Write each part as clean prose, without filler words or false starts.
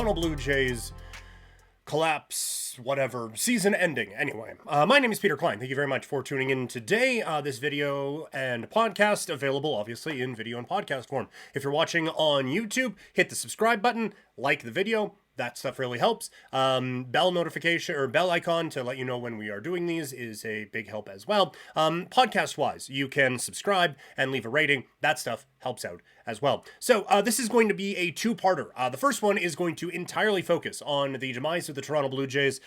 Toronto Blue Jays collapse, whatever, season ending. Anyway, my name is Peter Klein. Thank you very much for tuning in today. This video and podcast available, obviously, in video and podcast form. If you're watching on YouTube, hit the subscribe button, like the video. That stuff really helps. Bell notification or bell icon to let you know when we are doing these is a big help as well. Podcast wise, you can subscribe and leave a rating. That stuff helps out as well. So this is going to be a two-parter. The first one is going to entirely focus on the demise of the Toronto Blue Jays.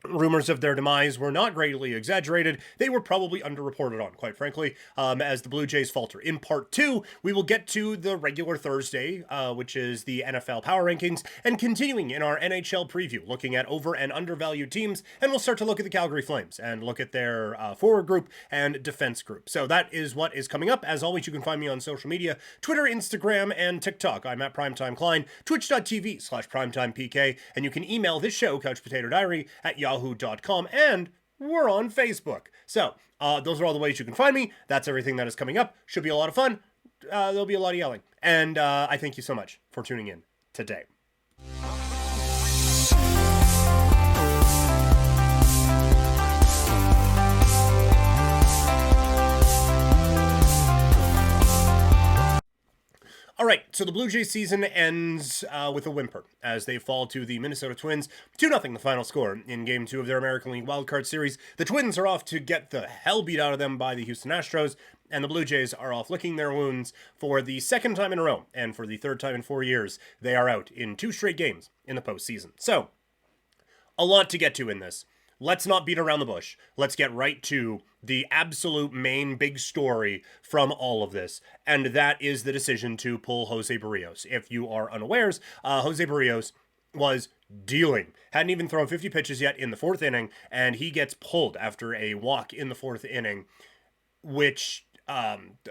Rumors of their demise were not greatly exaggerated. They were probably underreported on, quite frankly, as the Blue Jays falter. In part two, we will get to the regular Thursday, which is the NFL Power Rankings, and continuing in our NHL preview, looking at over and undervalued teams, and we'll start to look at the Calgary Flames and look at their forward group and defense group. So that is what is coming up. As always, you can find me on social media, Twitter, Instagram, and TikTok. I'm at Primetime Klein, twitch.tv/PrimetimePK, and you can email this show, CouchPotatoDiary, at yahoo.com, and we're on Facebook. So those are all the ways you can find me. That's everything that is coming up. Should be a lot of fun. There'll be a lot of yelling. And I thank you so much for tuning in today. All right, so the Blue Jays season ends with a whimper as they fall to the Minnesota Twins. 2-0 the final score in Game 2 of their American League Wildcard Series. The Twins are off to get the hell beat out of them by the Houston Astros, and the Blue Jays are off licking their wounds for the second time in a row, and for the third time in 4 years, they are out in 2 straight games in the postseason. So, a lot to get to in this. Let's not beat around the bush. Let's get right to the absolute main big story from all of this, and that is the decision to pull Jose Berrios. If you are unawares, Jose Berrios was dealing. Hadn't even thrown 50 pitches yet in the 4th inning, and he gets pulled after a walk in the 4th inning, which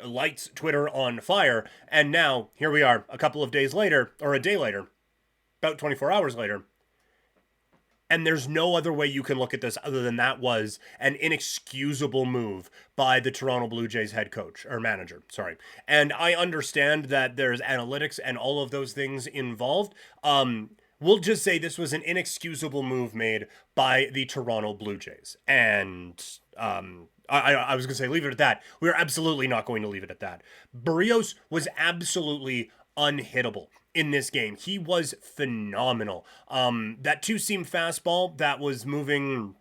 lights Twitter on fire. And now, here we are, a couple of days later, or a day later, about 24 hours later, and there's no other way you can look at this other than that was an inexcusable move by the Toronto Blue Jays head coach, or manager, sorry. And I understand that there's analytics and all of those things involved. We'll just say this was an inexcusable move made by the Toronto Blue Jays. And I was going to say leave it at that. We're absolutely not going to leave it at that. Berrios was absolutely unhittable in this game. He was phenomenal. That two-seam fastball that was moving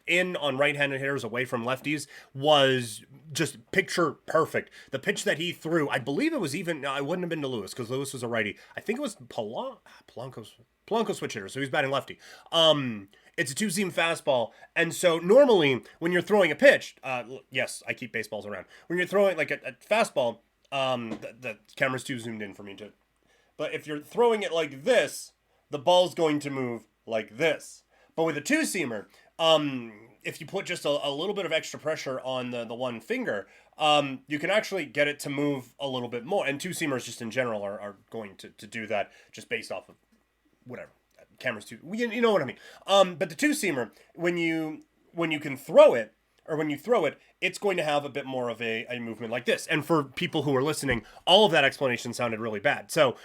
in on right-handed hitters away from lefties was just picture perfect. The pitch that he threw, I believe it was even, I wouldn't have been to Lewis because Lewis was a righty. I think it was Polanco switch hitter, so he's batting lefty. It's a two-seam fastball, and so normally when you're throwing a pitch, yes, I keep baseballs around. When you're throwing like a fastball, the camera's too zoomed in for me to, but if you're throwing it like this, the ball's going to move like this. But with a two-seamer, if you put just a little bit of extra pressure on the one finger, you can actually get it to move a little bit more. And two-seamers just in general are going to do that just based off of whatever. Camera's too, you know what I mean. But the two-seamer, when you can throw it, or when you throw it, it's going to have a bit more of a movement like this. And for people who are listening, all of that explanation sounded really bad. So,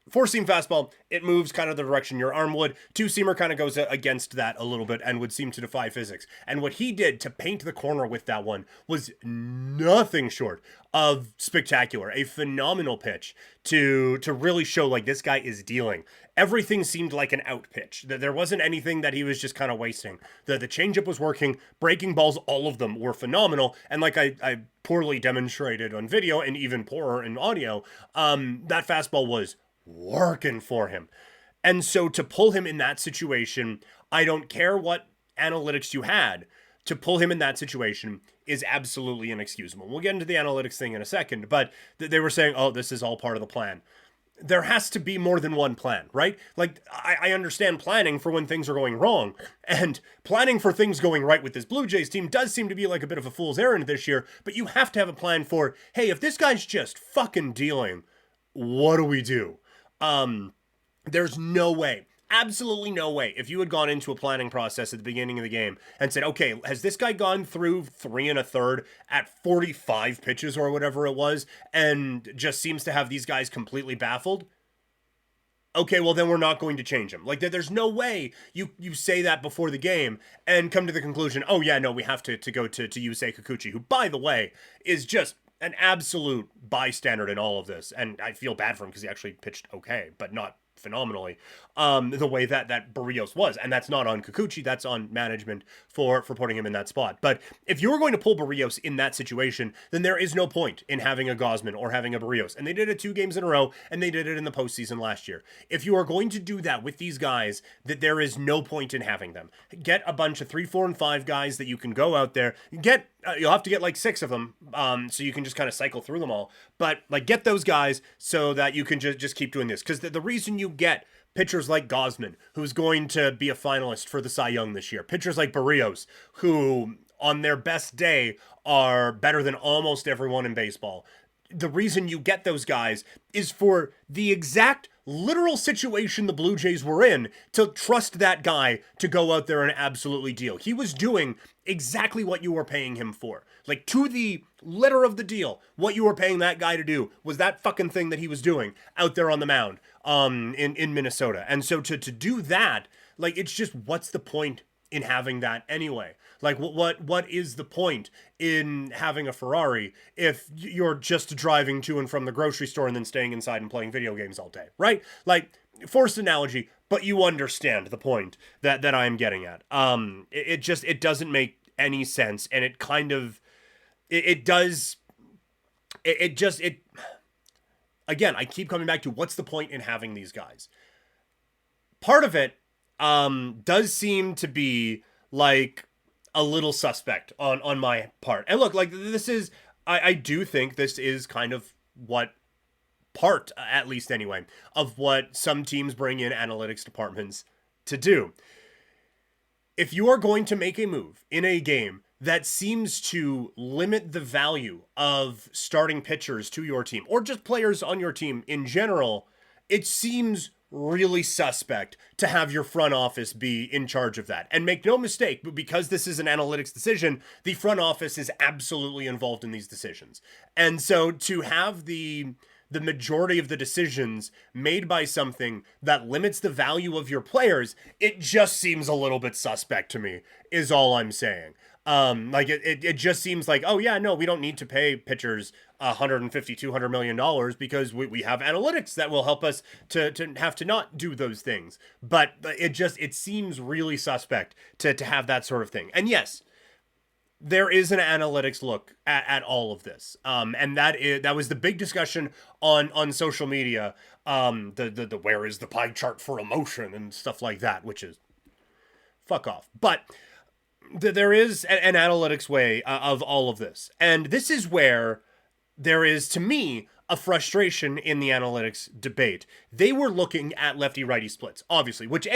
four-seam fastball, it moves kind of the direction your arm would. Two-seamer kind of goes against that a little bit and would seem to defy physics. And what he did to paint the corner with that one was nothing short of spectacular. A phenomenal pitch to really show like this guy is dealing. Everything seemed like an out pitch. There wasn't anything that he was just kind of wasting. The changeup was working. Breaking balls, all of them were phenomenal. And like I poorly demonstrated on video and even poorer in audio, that fastball was working for him. And so to pull him in that situation, I don't care what analytics you had, to pull him in that situation is absolutely inexcusable. We'll get into the analytics thing in a second, but they were saying, oh, this is all part of the plan. There has to be more than one plan, right? Like, I understand planning for when things are going wrong, and planning for things going right with this Blue Jays team does seem to be like a bit of a fool's errand this year, but you have to have a plan for, hey, if this guy's just fucking dealing, what do we do? There's no way absolutely no way if you had gone into a planning process at the beginning of the game and said, okay, has this guy gone through 3 1/3 at 45 pitches or whatever it was and just seems to have these guys completely baffled? Okay, well then we're not going to change him. Like there's no way you say that before the game and come to the conclusion, oh yeah, no, we have to go to Yusei Kikuchi, who, by the way, is just an absolute bystander in all of this. And I feel bad for him because he actually pitched okay, but not phenomenally, the way that Berrios was. And that's not on Kikuchi, that's on management for putting him in that spot. But if you were going to pull Berrios in that situation, then there is no point in having a Gausman or having a Berrios. And they did it 2 games in a row, and they did it in the postseason last year. If you are going to do that with these guys, that there is no point in having them. Get a bunch of 3, 4, and 5 guys that you can go out there, you'll have to get like 6 of them, so you can just kind of cycle through them all. But like, get those guys so that you can just keep doing this. Because the reason you get pitchers like Gausman, who's going to be a finalist for the Cy Young this year, pitchers like Berrios, who on their best day are better than almost everyone in baseball. The reason you get those guys is for the exact literal situation the Blue Jays were in, to trust that guy to go out there and absolutely deal. He was doing exactly what you were paying him for. Like, to the letter of the deal, what you were paying that guy to do was that fucking thing that he was doing out there on the mound in Minnesota. And so to do that, like, it's just, what's the point in having that anyway? Like, what is the point in having a Ferrari if you're just driving to and from the grocery store and then staying inside and playing video games all day, right? Like, forced analogy, but you understand the point that I'm getting at. It doesn't make any sense, and it kind of, again, I keep coming back to, what's the point in having these guys? Part of it does seem to be like a little suspect on my part. And look, like, this is, I do think this is kind of what part, at least anyway, of what some teams bring in analytics departments to do. If you are going to make a move in a game that seems to limit the value of starting pitchers to your team, or just players on your team in general, it seems really suspect to have your front office be in charge of that. And make no mistake, but because this is an analytics decision, the front office is absolutely involved in these decisions. And so to have the majority of the decisions made by something that limits the value of your players, it just seems a little bit suspect to me, is all I'm saying. Like, it just seems like, oh yeah, no, we don't need to pay pitchers $150-200 million because we have analytics that will help us to have to not do those things. But it seems really suspect to have that sort of thing. And yes, there is an analytics look at all of this. And that was the big discussion on social media. The where is the pie chart for emotion and stuff like that, which is fuck off. But there is an analytics way of all of this. And this is where there is, to me, a frustration in the analytics debate. They were looking at lefty-righty splits, obviously, which,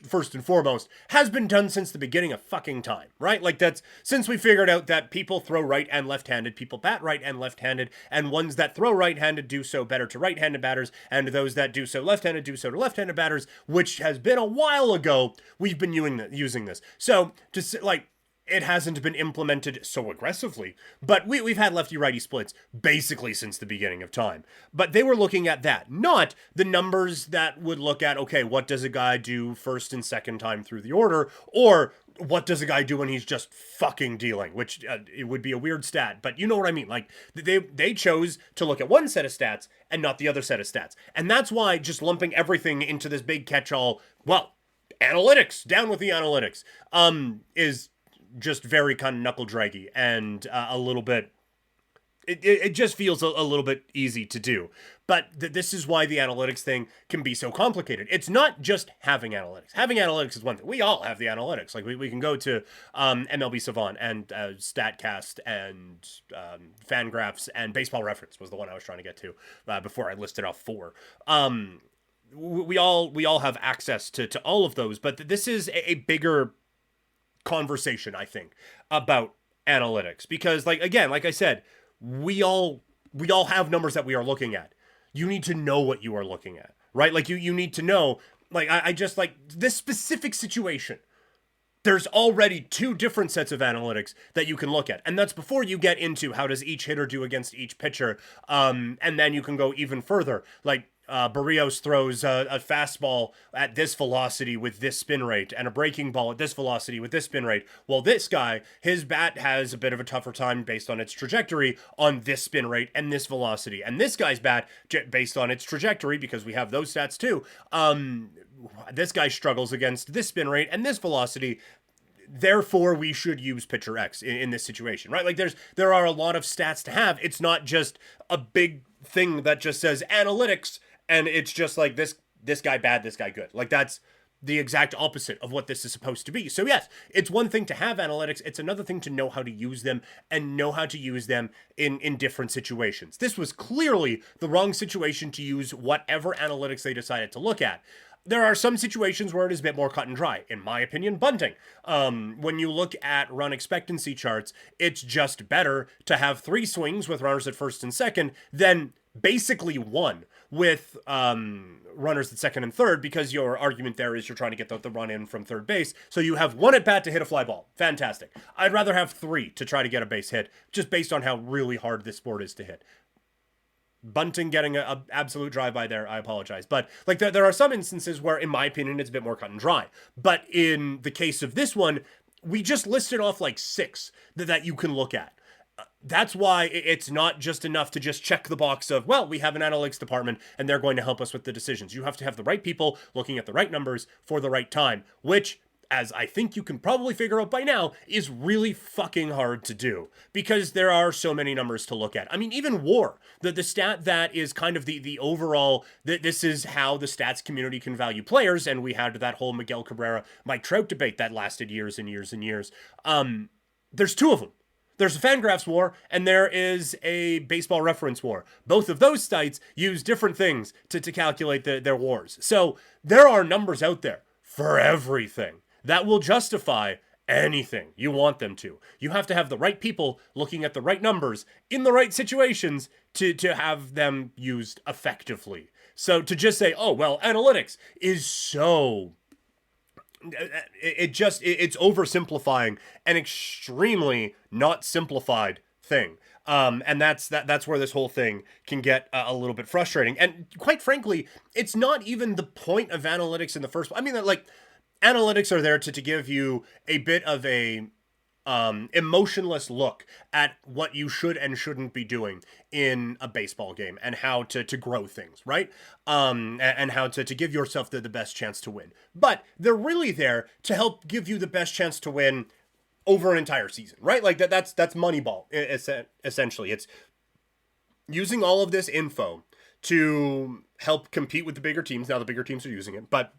first and foremost, has been done since the beginning of fucking time, right? Like, that's since we figured out that people throw right and left-handed, people bat right and left-handed, and ones that throw right-handed do so better to right-handed batters, and those that do so left-handed do so to left-handed batters, which has been a while ago we've been using this. So, just like, it hasn't been implemented so aggressively, but we've had lefty-righty splits basically since the beginning of time. But they were looking at that, not the numbers that would look at, okay, what does a guy do first and second time through the order, or what does a guy do when he's just fucking dealing, which it would be a weird stat, but you know what I mean. Like, they chose to look at one set of stats and not the other set of stats. And that's why just lumping everything into this big catch-all, well, analytics, down with the analytics, is just very kind of knuckle draggy and a little bit, it just feels a little bit easy to do. But this is why the analytics thing can be so complicated. It's not just having analytics. Having analytics is one thing. We all have the analytics. Like, we can go to MLB Savant and StatCast and Fangraphs and Baseball Reference was the one I was trying to get to before I listed off 4. We all have access to all of those, but this is a bigger conversation, I think, about analytics, because, like, again, like I said, we all have numbers that we are looking at. You need to know what you are looking at, right? Like, you need to know, Like, I just like this specific situation. There's already two different sets of analytics that you can look at. And that's before you get into how does each hitter do against each pitcher. And then you can go even further. Like, Berrios throws a fastball at this velocity with this spin rate and a breaking ball at this velocity with this spin rate. Well, this guy, his bat has a bit of a tougher time based on its trajectory on this spin rate and this velocity. And this guy's bat, based on its trajectory, because we have those stats too, this guy struggles against this spin rate and this velocity. Therefore, we should use pitcher X in this situation, right? Like there are a lot of stats to have. It's not just a big thing that just says analytics and it's just like this guy bad, this guy good. Like that's the exact opposite of what this is supposed to be. So yes, it's one thing to have analytics. It's another thing to know how to use them and know how to use them in different situations. This was clearly the wrong situation to use whatever analytics they decided to look at. There are some situations where it is a bit more cut and dry. In my opinion, bunting. When you look at run expectancy charts, it's just better to have 3 swings with runners at first and second than basically 1 with runners at second and third, because your argument there is you're trying to get the run in from third base. So you have 1 at bat to hit a fly ball. Fantastic. I'd rather have 3 to try to get a base hit, just based on how really hard this sport is to hit. Bunting getting a absolute drive-by there, I apologize. But like there are some instances where, in my opinion, it's a bit more cut and dry. But in the case of this one, we just listed off like 6 that you can look at. That's why it's not just enough to just check the box of, well, we have an analytics department and they're going to help us with the decisions. You have to have the right people looking at the right numbers for the right time, which, as I think you can probably figure out by now, is really fucking hard to do because there are so many numbers to look at. I mean, even WAR, the stat that is kind of the overall, this is how the stats community can value players, and we had that whole Miguel Cabrera, Mike Trout debate that lasted years and years and years. There's 2 of them. There's a Fangraphs WAR, and there is a Baseball Reference WAR. Both of those sites use different things to calculate their WARs. So there are numbers out there for everything that will justify anything you want them to. You have to have the right people looking at the right numbers in the right situations to have them used effectively. So to just say, oh, well, analytics is so... It's oversimplifying an extremely not simplified thing. And that's where this whole thing can get a little bit frustrating. And quite frankly, it's not even the point of analytics in the first place. I mean, like, analytics are there to give you a bit of a emotionless look at what you should and shouldn't be doing in a baseball game and how to grow things, right? And how to give yourself the best chance to win. But they're really there to help give you the best chance to win over an entire season, right? Like that's Moneyball, essentially. It's using all of this info to help compete with the bigger teams. Now the bigger teams are using it, but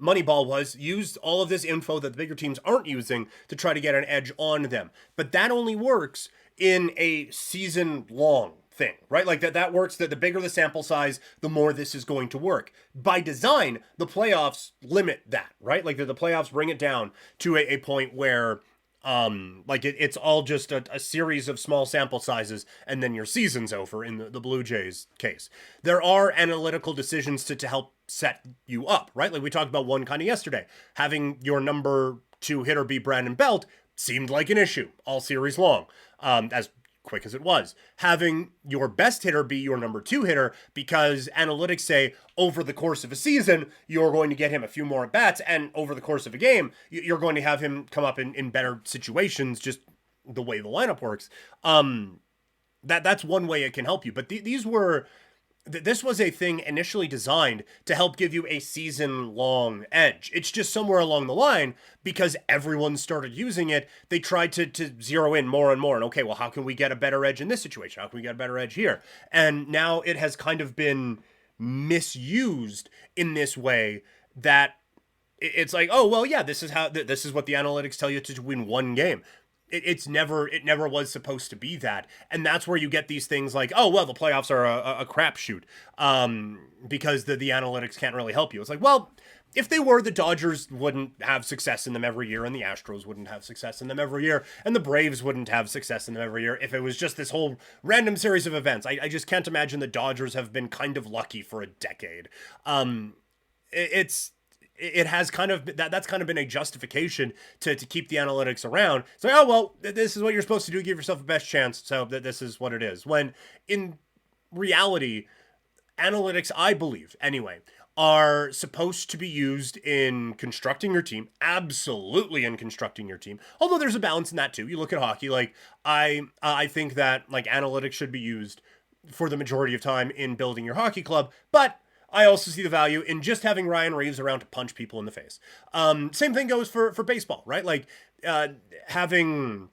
Moneyball was used all of this info that the bigger teams aren't using to try to get an edge on them. But that only works in a season-long thing, right? Like that works, that the bigger the sample size, the more this is going to work. By design, the playoffs limit that, right? Like the playoffs bring it down to a point where it's all just a series of small sample sizes and then your season's over in the Blue Jays case. There are analytical decisions to help set you up, right? Like we talked about one kind of yesterday. Having your number 2 hitter be Brandon Belt seemed like an issue all series long, as quick as it was. Having your best hitter be your number 2 hitter because analytics say over the course of a season, you're going to get him a few more at-bats, and over the course of a game, you're going to have him come up in better situations, just the way the lineup works. That's one way it can help you. But this was a thing initially designed to help give you a season-long edge. It's just somewhere along the line, because everyone started using it, they tried to zero in more and more. And okay, well, how can we get a better edge in this situation? How can we get a better edge here? And now it has kind of been misused in this way that it's like, oh, well, yeah, this is what the analytics tell you to win one game. It never was supposed to be that. And that's where you get these things like, oh, well, the playoffs are a crapshoot because the analytics can't really help you. It's like, well, if they were, the Dodgers wouldn't have success in them every year, and the Astros wouldn't have success in them every year, and the Braves wouldn't have success in them every year if it was just this whole random series of events. I just can't imagine the Dodgers have been kind of lucky for a decade. it has kind of that's kind of been a justification to keep the analytics around. It's like, oh well, this is what you're supposed to do, give yourself a best chance, so that this is what it is. When in reality, analytics, I believe anyway, are supposed to be used in constructing your team, absolutely in constructing your team. Although there's a balance in that too. You look at hockey, like I think that like analytics should be used for the majority of time in building your hockey club, but I also see the value in just having Ryan Reeves around to punch people in the face. Same thing goes for baseball, right? Like uh, having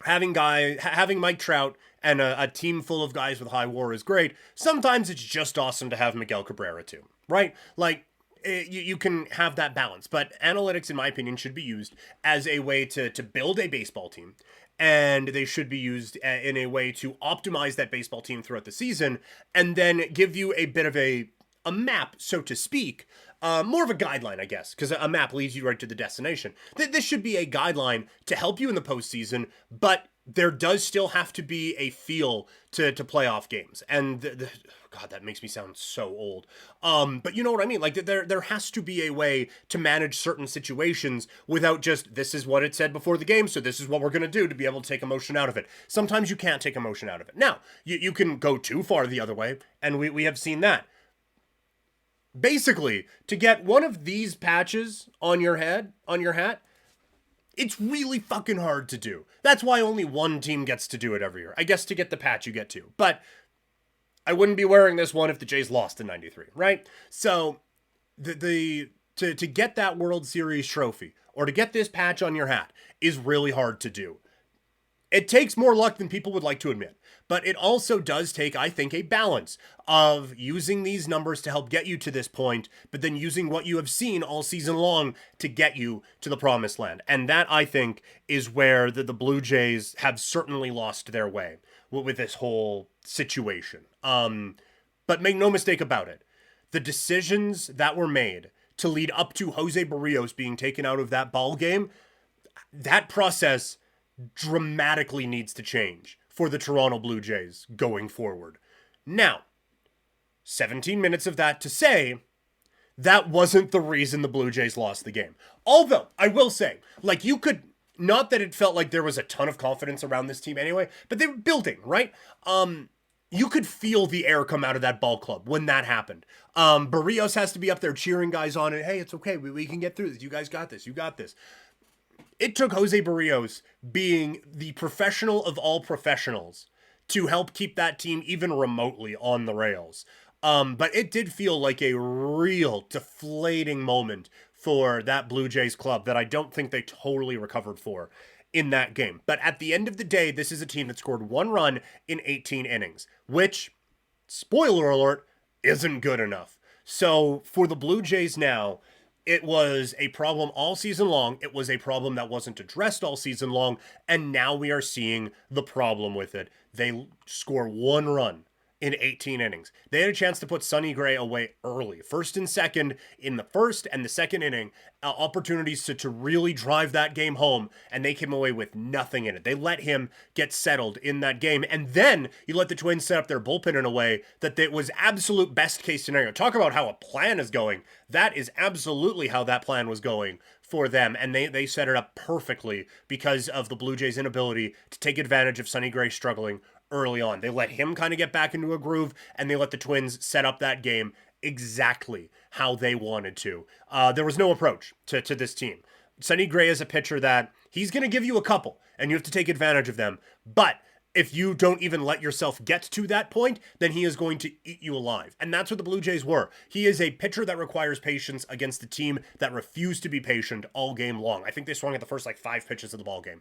having Mike Trout and a team full of guys with high WAR is great. Sometimes it's just awesome to have Miguel Cabrera too, right? Like you can have that balance, but analytics, in my opinion, should be used as a way to build a baseball team, and they should be used in a way to optimize that baseball team throughout the season, and then give you a bit of a map, so to speak, more of a guideline, I guess, because a map leads you right to the destination. This should be a guideline to help you in the postseason, but there does still have to be a feel to playoff games. And God, that makes me sound so old. But you know what I mean? Like there has to be a way to manage certain situations without just, this is what it said before the game, so this is what we're going to do to be able to take emotion out of it. Sometimes you can't take emotion out of it. Now, you can go too far the other way, and we have seen that. Basically, to get one of these patches on your head, on your hat, it's really fucking hard to do. That's why only one team gets to do it every year. I guess to get the patch you get to. But I wouldn't be wearing this one if the Jays lost in 93, right? So to get that World Series trophy or to get this patch on your hat is really hard to do. It takes more luck than people would like to admit, but it also does take, I think, a balance of using these numbers to help get you to this point, but then using what you have seen all season long to get you to the promised land. And that, I think, is where the Blue Jays have certainly lost their way with this whole situation. But make no mistake about it, the decisions that were made to lead up to Jose Berrios being taken out of that ball game, that process dramatically needs to change for the Toronto Blue Jays going forward. Now, 17 minutes of that to say that wasn't the reason the Blue Jays lost the game. Although, I will say, like you could, not that it felt like there was a ton of confidence around this team anyway, but they were building, right? You could feel the air come out of that ball club when that happened. Barrios has to be up there cheering guys on and, hey, it's okay, we can get through this. You guys got this, you got this. It took Jose Berrios being the professional of all professionals to help keep that team even remotely on the rails. But it did feel like a real deflating moment for that Blue Jays club that I don't think they totally recovered for in that game. But at the end of the day, this is a team that scored one run in 18 innings, which, spoiler alert, isn't good enough. So for the Blue Jays now, it was a problem all season long. It was a problem that wasn't addressed all season long. And now we are seeing the problem with it. They score one run in 18 innings. They had a chance to put Sonny Gray away early. First and second in the first and the second inning. Opportunities to really drive that game home. And they came away with nothing in it. They let him get settled in that game. And then you let the Twins set up their bullpen in a way that it was absolute best case scenario. Talk about how a plan is going. That is absolutely how that plan was going for them. And they set it up perfectly because of the Blue Jays' inability to take advantage of Sonny Gray struggling early on. They let him kind of get back into a groove, and they let the Twins set up that game exactly how they wanted to. There was no approach to this team. Sonny Gray is a pitcher that he's going to give you a couple, and you have to take advantage of them. But if you don't even let yourself get to that point, then he is going to eat you alive. And that's what the Blue Jays were. He is a pitcher that requires patience against a team that refused to be patient all game long. I think they swung at the first 5 pitches of the ball game.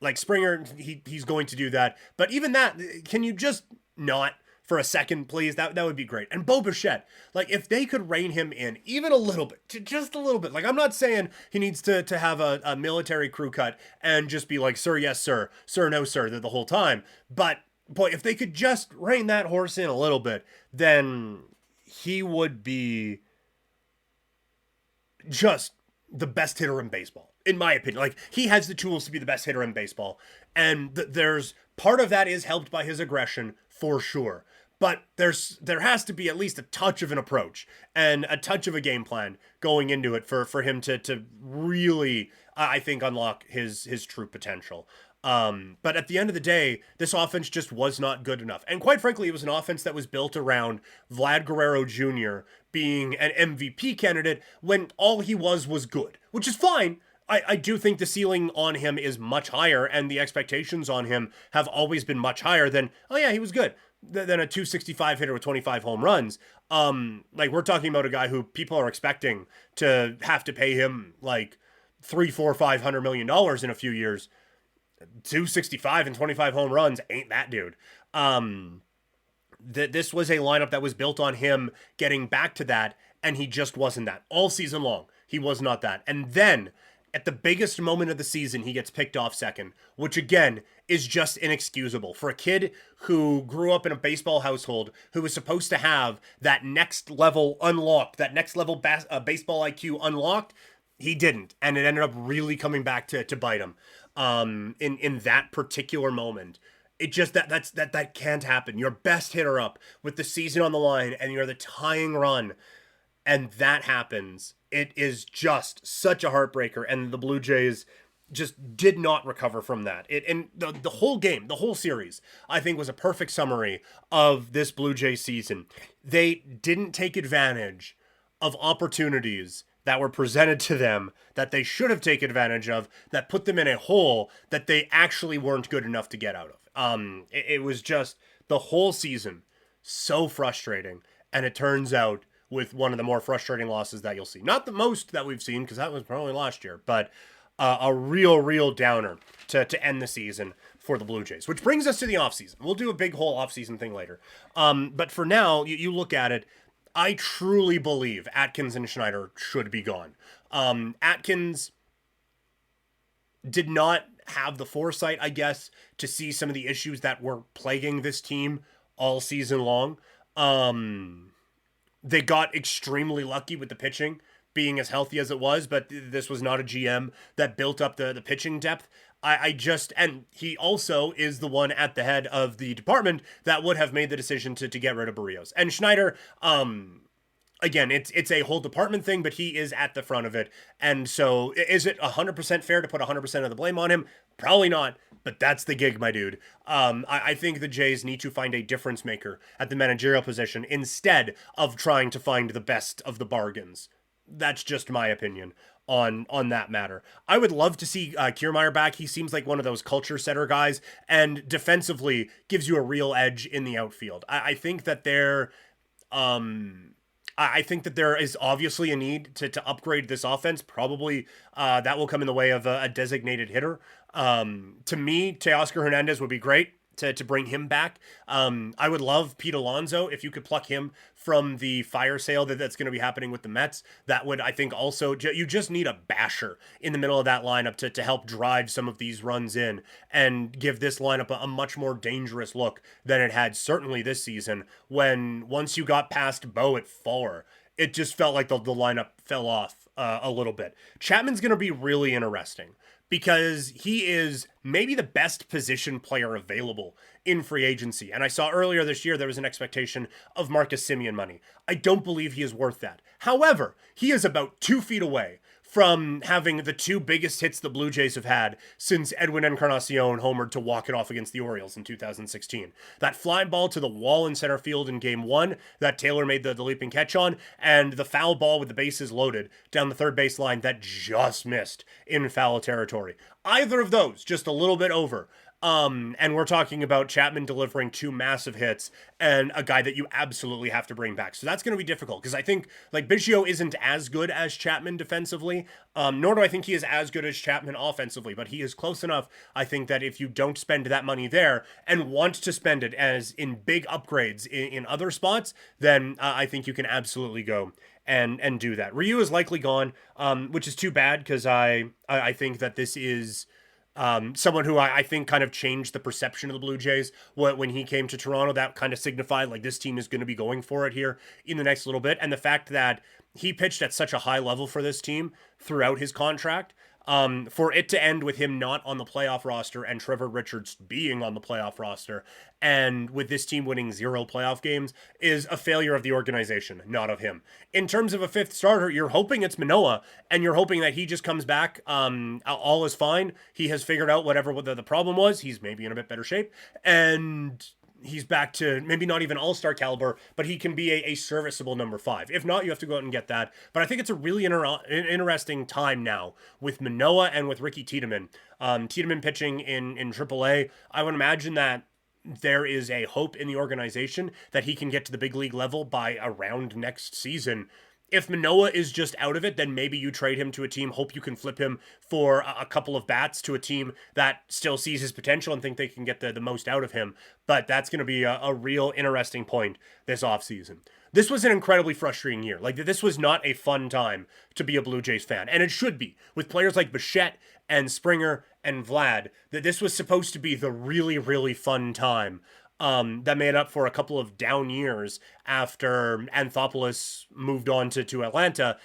Like Springer, he's going to do that. But even that, can you just not for a second, please? That would be great. And Bo Bichette, if they could rein him in even a little bit, just a little bit. I'm not saying he needs to have a military crew cut and just be like, sir, yes, sir, sir, no, sir, the whole time. But boy, if they could just rein that horse in a little bit, then he would be just the best hitter in baseball, in my opinion. He has the tools to be the best hitter in baseball. And there's part of that is helped by his aggression, for sure. but there has to be at least a touch of an approach and a touch of a game plan going into it for him to really, I think, unlock his true potential. But at the end of the day, this offense just was not good enough. And quite frankly, it was an offense that was built around Vlad Guerrero Jr. being an MVP candidate when all he was good, which is fine. I do think the ceiling on him is much higher, and the expectations on him have always been much higher than, oh yeah, he was good, than a 265 hitter with 25 home runs. Like, we're talking about a guy who people are expecting to have to pay him like $300-500 million in a few years. 265 and 25 home runs ain't that dude. This was a lineup that was built on him getting back to that, and he just wasn't that. All season long, he was not that. And then, at the biggest moment of the season, he gets picked off second, which again is just inexcusable. For a kid who grew up in a baseball household, who was supposed to have that next level unlocked, that next level baseball IQ unlocked, he didn't. And it ended up really coming back to bite him in that particular moment. It just, that can't happen. Your best hitter up with the season on the line, and you're the tying run, and that happens. It is just such a heartbreaker, and the Blue Jays just did not recover from that. And the whole game, the whole series, I think was a perfect summary of this Blue Jay season. They didn't take advantage of opportunities that were presented to them that they should have taken advantage of, that put them in a hole that they actually weren't good enough to get out of. It was just the whole season so frustrating, and it turns out with one of the more frustrating losses that you'll see. Not the most that we've seen, because that was probably last year, but a real downer to end the season for the Blue Jays, which brings us to the offseason. We'll do a big whole offseason thing later. But for now, you look at it, I truly believe Atkins and Schneider should be gone. Atkins did not have the foresight, I guess, to see some of the issues that were plaguing this team all season long. They got extremely lucky with the pitching being as healthy as it was, but this was not a GM that built up the pitching depth. And he also is the one at the head of the department that would have made the decision to get rid of Berrios. And Schneider, again, it's a whole department thing, but he is at the front of it. And so is it 100% fair to put 100% of the blame on him? Probably not, but that's the gig, my dude. I think the Jays need to find a difference maker at the managerial position instead of trying to find the best of the bargains. That's just my opinion on that matter. I would love to see Kiermaier back. He seems like one of those culture setter guys, and defensively gives you a real edge in the outfield. I think that there is obviously a need to upgrade this offense. Probably that will come in the way of a designated hitter. To me, Teoscar Hernandez would be great to bring him back. I would love Pete Alonso if you could pluck him from the fire sale that's going to be happening with the Mets. That would, I think, also, you just need a basher in the middle of that lineup to help drive some of these runs in and give this lineup a much more dangerous look than it had certainly this season, when once you got past Bo at 4, it just felt like the lineup fell off a little bit. Chapman's going to be really interesting, because he is maybe the best position player available in free agency. And I saw earlier this year there was an expectation of Marcus Semien money. I don't believe he is worth that. However, he is about 2 feet away from having the 2 biggest hits the Blue Jays have had since Edwin Encarnacion homered to walk it off against the Orioles in 2016. That fly ball to the wall in center field in Game 1 that Taylor made the leaping catch on, and the foul ball with the bases loaded down the third base line that just missed in foul territory. Either of those, just a little bit over. And we're talking about Chapman delivering 2 massive hits and a guy that you absolutely have to bring back. So that's going to be difficult, because I think like Biggio isn't as good as Chapman defensively, nor do I think he is as good as Chapman offensively, but he is close enough. I think that if you don't spend that money there and want to spend it as in big upgrades in other spots, then I think you can absolutely go and do that. Ryu is likely gone, which is too bad, because I think that this is someone who I think kind of changed the perception of the Blue Jays when he came to Toronto. That kind of signified like this team is going to be going for it here in the next little bit. And the fact that he pitched at such a high level for this team throughout his contract, For it to end with him not on the playoff roster and Trevor Richards being on the playoff roster, and with this team winning 0 playoff games, is a failure of the organization, not of him. In terms of a fifth starter, you're hoping it's Manoah, and you're hoping that he just comes back, all is fine. He has figured out whatever the problem was. He's maybe in a bit better shape, and he's back to maybe not even all-star caliber, but he can be a serviceable number 5. If not, you have to go out and get that. But I think it's a really interesting time now with Manoah and with Ricky Tiedemann. Tiedemann pitching in AAA. I would imagine that there is a hope in the organization that he can get to the big league level by around next season. If Manoah is just out of it, then maybe you trade him to a team, hope you can flip him for a couple of bats to a team that still sees his potential and think they can get the most out of him. But that's going to be a real interesting point this offseason. This was an incredibly frustrating year. Like, this was not a fun time to be a Blue Jays fan. And it should be. With players like Bichette and Springer and Vlad, that this was supposed to be the really, really fun time that made up for a couple of down years after Anthopoulos moved on to Atlanta,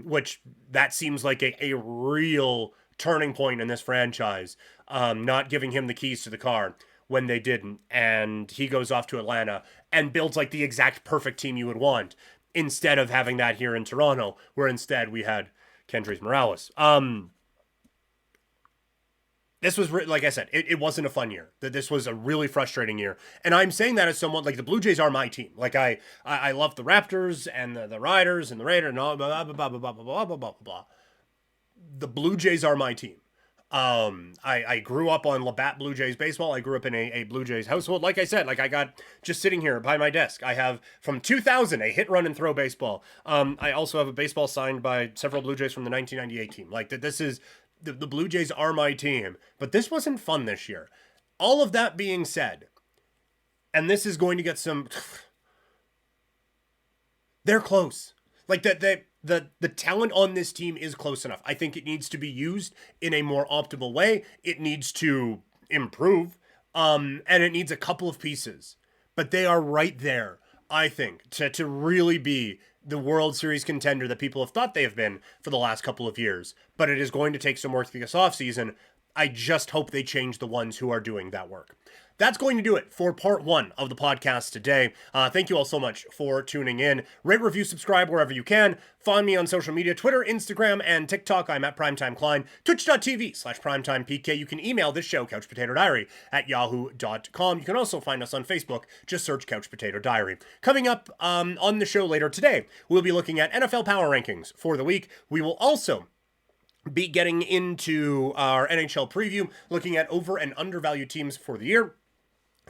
which that seems like a real turning point in this franchise, not giving him the keys to the car when they didn't, and he goes off to Atlanta and builds like the exact perfect team you would want, instead of having that here in Toronto, where instead we had Kendrys Morales. This was, like I said, it wasn't a fun year. This was a really frustrating year. And I'm saying that as someone, like, the Blue Jays are my team. Like, I love the Raptors and the Riders and the Raiders and all blah, blah, blah, blah, blah, blah, blah, blah, blah. The Blue Jays are my team. I grew up on Labatt Blue Jays baseball. I grew up in a Blue Jays household. Like I said, like, I got just sitting here by my desk, I have from 2000 a hit, run, and throw baseball. I also have a baseball signed by several Blue Jays from the 1998 team. Like, this is... The Blue Jays are my team, but this wasn't fun this year. All of that being said, and this is going to get some... They're close. Like, the talent on this team is close enough. I think it needs to be used in a more optimal way. It needs to improve, and it needs a couple of pieces. But they are right there, I think, to really be the World Series contender that people have thought they have been for the last couple of years. But it is going to take some work this offseason. I just hope they change the ones who are doing that work. That's going to do it for part 1 of the podcast today. Thank you all so much for tuning in. Rate, review, subscribe wherever you can. Find me on social media, Twitter, Instagram, and TikTok. I'm at Primetime Klein. Twitch.tv/PrimeTimePK. You can email this show, couchpotatodiary@yahoo.com. You can also find us on Facebook. Just search Couch Potato Diary. Coming up on the show later today, we'll be looking at NFL Power Rankings for the week. We will also be getting into our NHL preview, looking at over and undervalued teams for the year,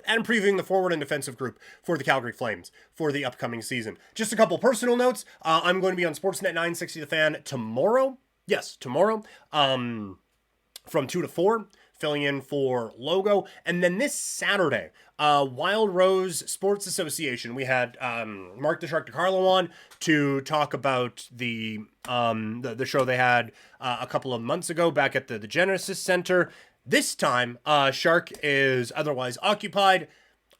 and previewing the forward and defensive group for the Calgary Flames for the upcoming season. Just a couple personal notes. I'm going to be on Sportsnet 960 The Fan tomorrow. Yes, tomorrow. From 2 to 4, filling in for Logo. And then this Saturday, Wild Rose Sports Association, we had Mark the Shark DiCarlo on to talk about the show they had a couple of months ago back at the Genesis Center. This time, Shark is otherwise occupied.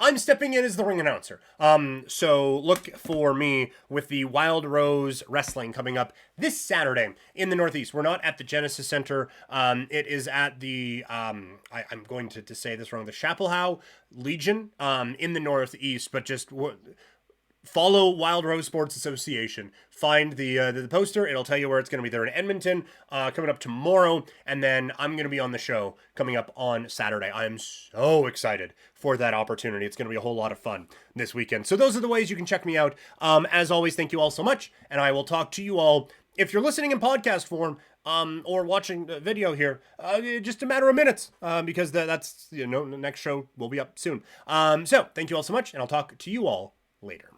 I'm stepping in as the ring announcer. So look for me with the Wild Rose Wrestling coming up this Saturday in the Northeast. We're not at the Genesis Center. It is at the, I'm going to say this wrong, the Chapelhow Legion in the Northeast, but just... Follow Wild Rose Sports Association. Find the poster. It'll tell you where it's going to be. They're in Edmonton, coming up tomorrow, and then I'm going to be on the show coming up on Saturday. I am so excited for that opportunity. It's going to be a whole lot of fun this weekend. So those are the ways you can check me out. As always, thank you all so much, and I will talk to you all. If you're listening in podcast form, or watching the video here, just a matter of minutes, because that's, the next show will be up soon. So thank you all so much, and I'll talk to you all later.